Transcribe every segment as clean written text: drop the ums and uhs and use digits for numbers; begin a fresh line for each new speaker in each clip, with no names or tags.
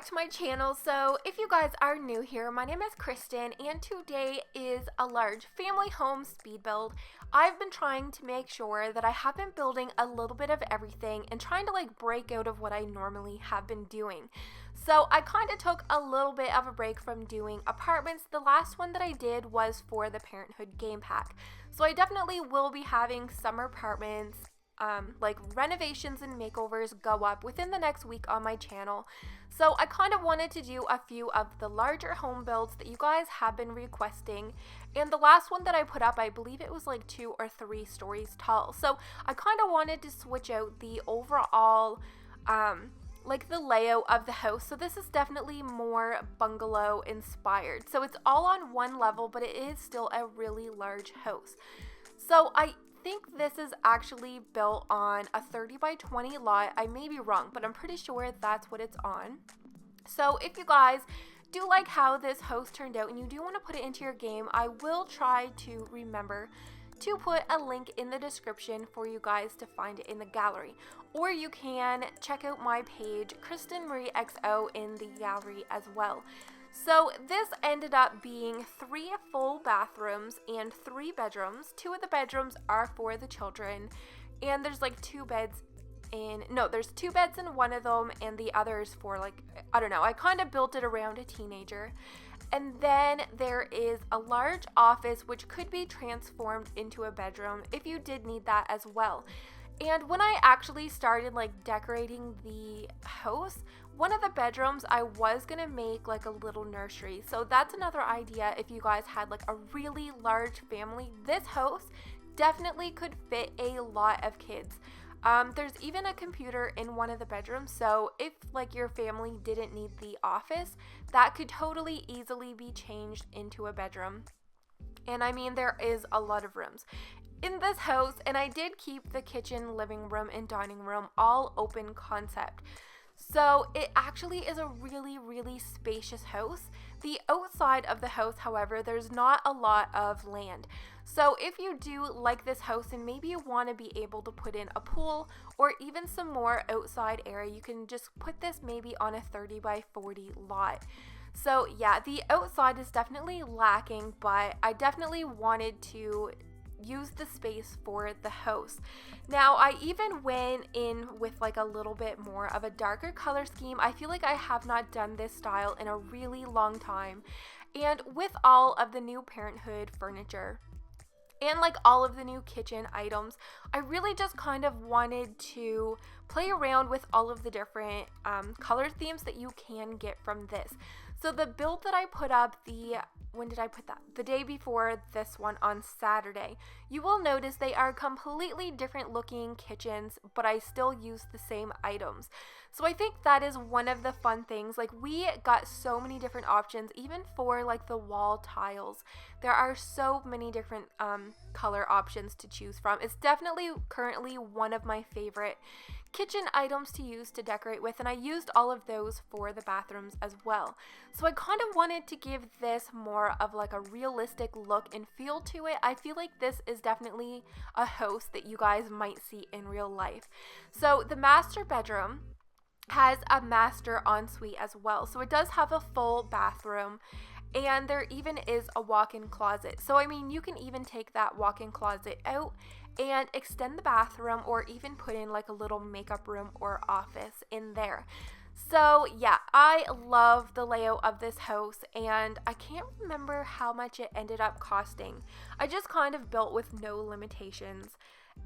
back to my channel. So if you guys are new here, my name is Kristen and today is a large family home speed build. I've been trying to make sure that I have been building a little bit of everything and trying to break out of what I normally have been doing. So I kind of took a little bit of a break from doing apartments. The last one that I did was for the Parenthood game pack. So I definitely will be having summer apartments, renovations and makeovers go up within the next week on my channel. So I kind of wanted to do a few of the larger home builds that you guys have been requesting, and the last one that I put up, I believe it was 2 or 3 stories tall. So I kind of wanted to switch out the overall the layout of the house. So this is definitely more bungalow inspired. So it's all on one level, but it is still a really large house. So I think this is actually built on a 30 by 20 lot. I may be wrong, but I'm pretty sure that's what it's on. So if you guys do like how this house turned out and you do want to put it into your game, I will try to remember to put a link in the description for you guys to find it in the gallery. Or you can check out my page, Kristen Marie XO, in the gallery as well. So this ended up being 3 full bathrooms and 3 bedrooms. 2 of the bedrooms are for the children, and there's 2 beds there's 2 beds in one of them, and the others for I don't know, I kind of built it around a teenager. And then there is a large office which could be transformed into a bedroom if you did need that as well. And when I actually started decorating the house, one of the bedrooms I was gonna make a little nursery. So that's another idea if you guys had a really large family. This house definitely could fit a lot of kids. There's even a computer in one of the bedrooms, so if your family didn't need the office, that could totally easily be changed into a bedroom. And I mean, there is a lot of rooms in this house, and I did keep the kitchen, living room, and dining room all open concept. So it actually is a really, really spacious house. The outside of the house, however, there's not a lot of land. So if you do like this house and maybe you want to be able to put in a pool or even some more outside area, you can just put this maybe on a 30 by 40 lot. So yeah, the outside is definitely lacking, but I definitely wanted to use the space for the house. Now I even went in with a little bit more of a darker color scheme. I feel like I have not done this style in a really long time, and with all of the new Parenthood furniture and all of the new kitchen items, I really just kind of wanted to play around with all of the different color themes that you can get from this. So the build that I put up, when did I put that? The day before this one, on Saturday. You will notice they are completely different looking kitchens, but I still use the same items. So I think that is one of the fun things. We got so many different options, even for the wall tiles. There are so many different color options to choose from. It's definitely currently one of my favorite kitchen items to use to decorate with, and I used all of those for the bathrooms as well. So I kind of wanted to give this more of a realistic look and feel to it. I feel like this is definitely a house that you guys might see in real life. So the master bedroom has a master ensuite as well. So it does have a full bathroom, and there even is a walk-in closet. So I mean, you can even take that walk-in closet out and extend the bathroom, or even put in a little makeup room or office in there. So yeah, I love the layout of this house, and I can't remember how much it ended up costing. I just kind of built with no limitations,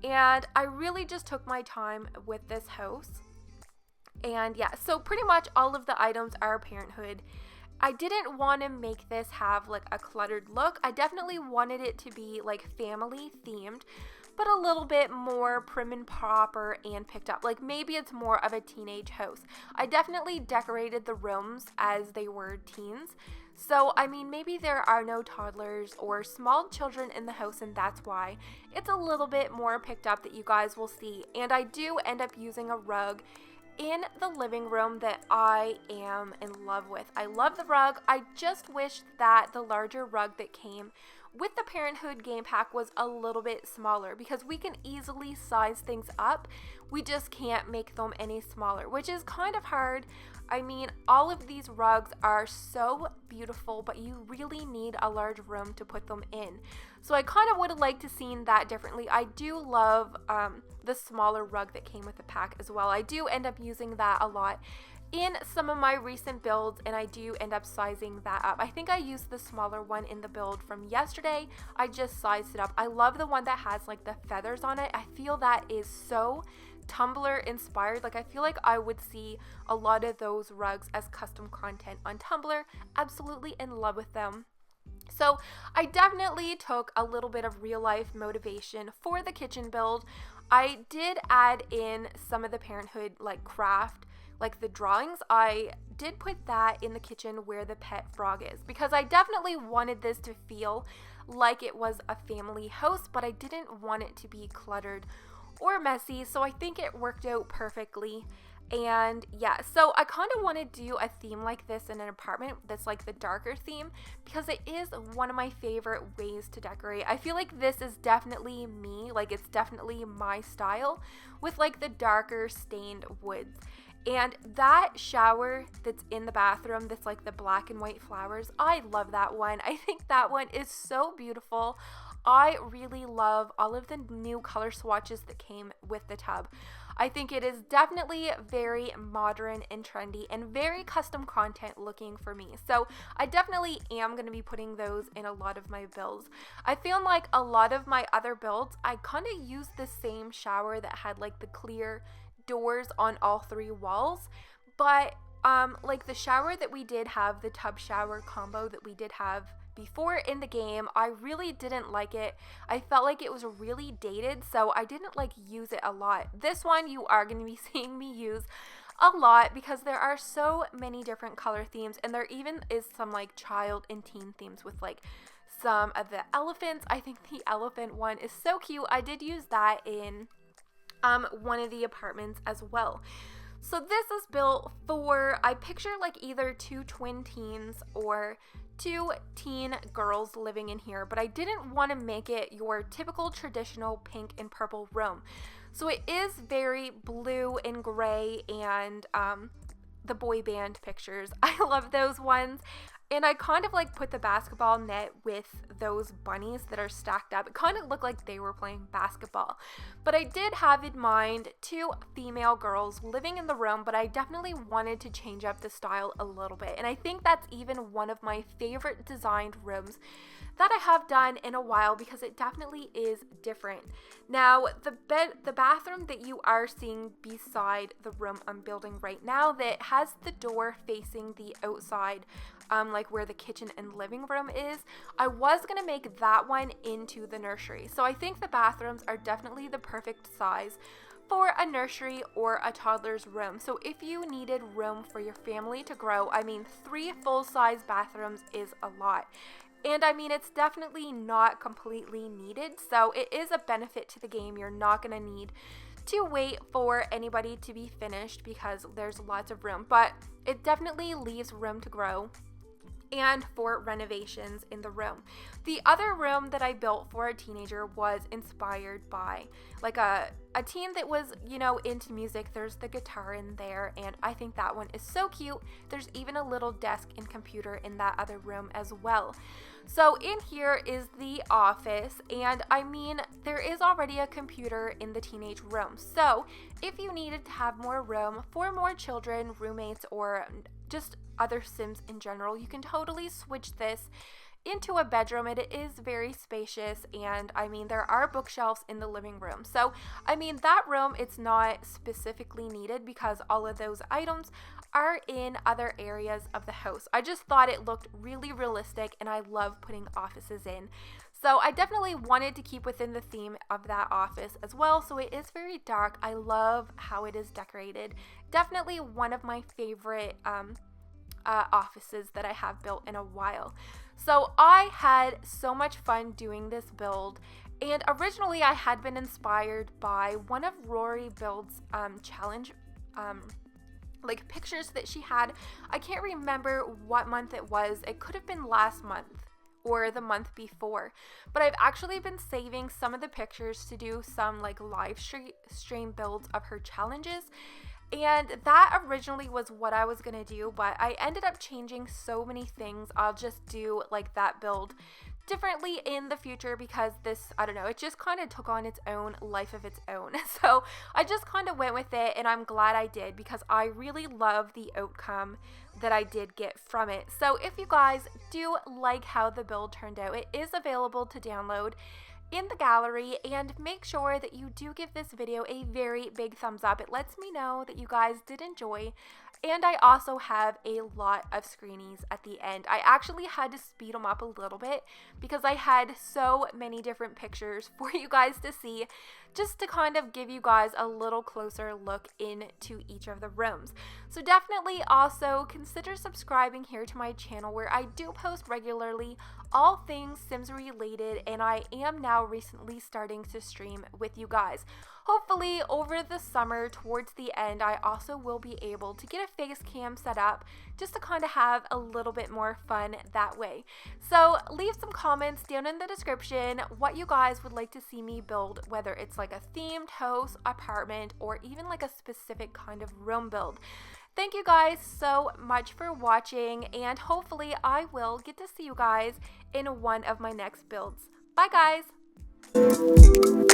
and I really just took my time with this house. And yeah, so pretty much all of the items are Parenthood. I didn't want to make this have a cluttered look. I definitely wanted it to be family themed, but a little bit more prim and proper and picked up. Maybe it's more of a teenage house. I definitely decorated the rooms as they were teens. So, I mean, maybe there are no toddlers or small children in the house, and that's why it's a little bit more picked up that you guys will see. And I do end up using a rug in the living room that I am in love with. I love the rug. I just wish that the larger rug that came with the Parenthood game pack was a little bit smaller because we can easily size things up. We just can't make them any smaller, which is kind of hard. I mean, all of these rugs are so beautiful, but you really need a large room to put them in. So I kind of would have liked to seen that differently. I do love the smaller rug that came with the pack as well. I do end up using that a lot in some of my recent builds, and I do end up sizing that up. I think I used the smaller one in the build from yesterday. I just sized it up. I love the one that has like the feathers on it. I feel that is so Tumblr inspired. Like, I feel like I would see a lot of those rugs as custom content on Tumblr. Absolutely in love with them. So I definitely took a little bit of real life motivation for the kitchen build. I did add in some of the Parenthood like craft, like the drawings. I did put that in the kitchen where the pet frog is because I definitely wanted this to feel like it was a family house, but I didn't want it to be cluttered or messy, so I think it worked out perfectly. And yeah, so I kind of want to do a theme like this in an apartment that's like the darker theme because it is one of my favorite ways to decorate. I feel like this is definitely me, like it's definitely my style with like the darker stained woods. And that shower that's in the bathroom that's like the black and white flowers, I love that one. I think that one is so beautiful. I really love all of the new color swatches that came with the tub. I think it is definitely very modern and trendy and very custom content looking for me. So I definitely am going to be putting those in a lot of my builds. I feel like a lot of my other builds, I kind of used the same shower that had like the clear doors on all three walls, but like the shower that we did have, the tub shower combo that we did have before in the game, I really didn't like it. I felt like it was really dated, so I didn't like use it a lot. This one you are going to be seeing me use a lot because there are so many different color themes, and there even is some like child and teen themes with like some of the elephants. I think the elephant one is so cute. I did use that in one of the apartments as well. So this is built for, I picture like either two twin teens or two teen girls living in here, but I didn't want to make it your typical traditional pink and purple room. So it is very blue and gray, and the boy band pictures, I love those ones. And I kind of like put the basketball net with those bunnies that are stacked up. It kind of looked like they were playing basketball. But I did have in mind two female girls living in the room, but I definitely wanted to change up the style a little bit. And I think that's even one of my favorite designed rooms that I have done in a while because it definitely is different. Now, the bathroom that you are seeing beside the room I'm building right now that has the door facing the outside, like where the kitchen and living room is, I was gonna make that one into the nursery. So I think the bathrooms are definitely the perfect size for a nursery or a toddler's room. So if you needed room for your family to grow, I mean, 3 full-size bathrooms is a lot. And I mean, it's definitely not completely needed, so it is a benefit to the game. You're not going to need to wait for anybody to be finished because there's lots of room, but it definitely leaves room to grow and for renovations in the room. The other room that I built for a teenager was inspired by like a teen that was, you know, into music. There's the guitar in there, and I think that one is so cute. There's even a little desk and computer in that other room as well. So in here is the office, and I mean, there is already a computer in the teenage room. So if you needed to have more room for more children, roommates, or just other Sims in general, you can totally switch this into a bedroom. It is very spacious, and I mean, there are bookshelves in the living room. So I mean, that room, it's not specifically needed because all of those items are in other areas of the house. I just thought it looked really realistic, and I love putting offices in. So I definitely wanted to keep within the theme of that office as well. So it is very dark. I love how it is decorated. Definitely one of my favorite offices that I have built in a while. So I had so much fun doing this build, and originally I had been inspired by one of Rory Build's challenge like pictures that she had. I can't remember what month it was. It could have been last month or the month before, but I've actually been saving some of the pictures to do some like live stream builds of her challenges. And that originally was what I was gonna do, but I ended up changing so many things. I'll just do like that build differently in the future because this, I don't know, it just kind of took on its own life of its own. So I just kind of went with it, and I'm glad I did because I really love the outcome that I did get from it. So if you guys do like how the build turned out, it is available to download in the gallery, and make sure that you do give this video a very big thumbs up. It lets me know that you guys did enjoy. And I also have a lot of screenies at the end. I actually had to speed them up a little bit because I had so many different pictures for you guys to see, just to kind of give you guys a little closer look into each of the rooms. So definitely also consider subscribing here to my channel, where I do post regularly all things Sims related, and I am now recently starting to stream with you guys. Hopefully over the summer towards the end, I also will be able to get a face cam set up just to kind of have a little bit more fun that way. So leave some comments down in the description what you guys would like to see me build, whether it's like a themed house, apartment, or even like a specific kind of room build. Thank you guys so much for watching, and hopefully I will get to see you guys in one of my next builds. Bye guys!